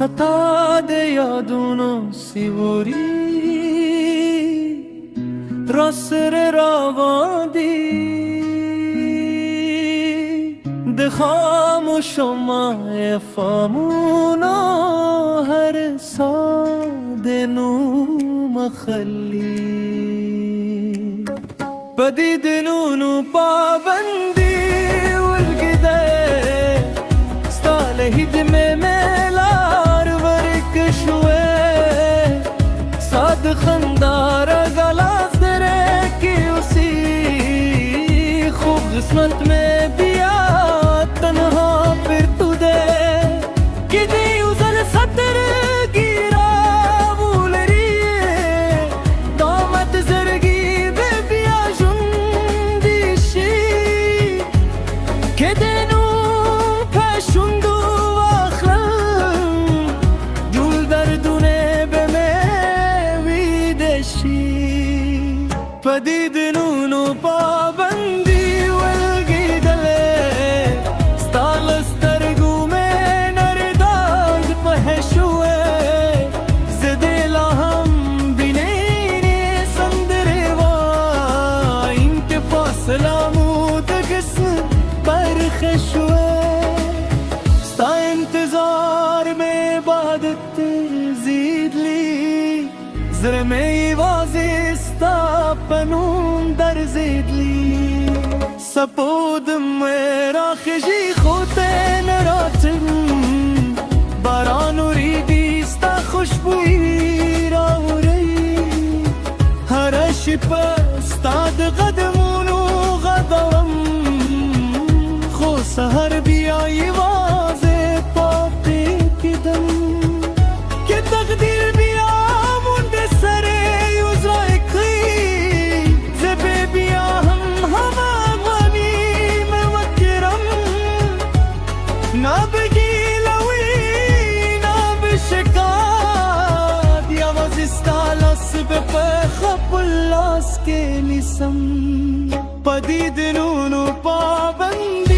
सता दे यादों सिवोरी रसर रावादी खामोश माए फामुना हर सादनु मखली بديدنونو بابندي والقدي ستاله دمي ميلار ورك شوي صاد خندار غلاس دركي وسي خوب قسمت में बिया तन्हा फिर तुदे किदी उजल सतर गिरा बुलरी दामत जरगी كدنو فشندو واخلم جول دردونه بموي دشي فديدنونو بابندي والقيدله ستال استرقو من ارداد فهشوه زدي لهم بنيني صندروا انت فاصلامو تقسم برخشوه ستا انتظار में इबादत زید لی زر में वाजे ستا पनून در زید لی سپود मेरा خجی خوته نراتم باران ریدی ستا خوشبوئی راوری هرش پستاد قدمونو غدوم سهر بیایی واضح پاپی کدم که تقدیر بیا مونده سر یوزرای کلی زبه بیا هم هوا غنی موکرم نا بگی لوی نا بشکاد یا وزستالاس بپخب اللاس که نیسم پدید نونو پابندی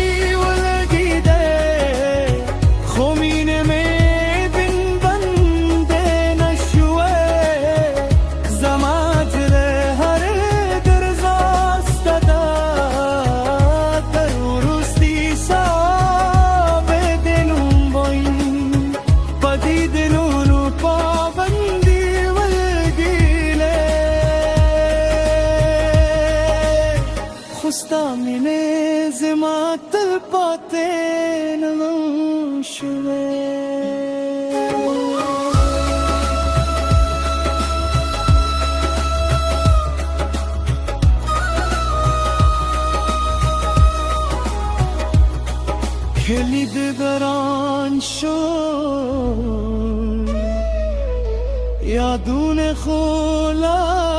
من زمات الباطن شوي کلید دران شد یادون خلا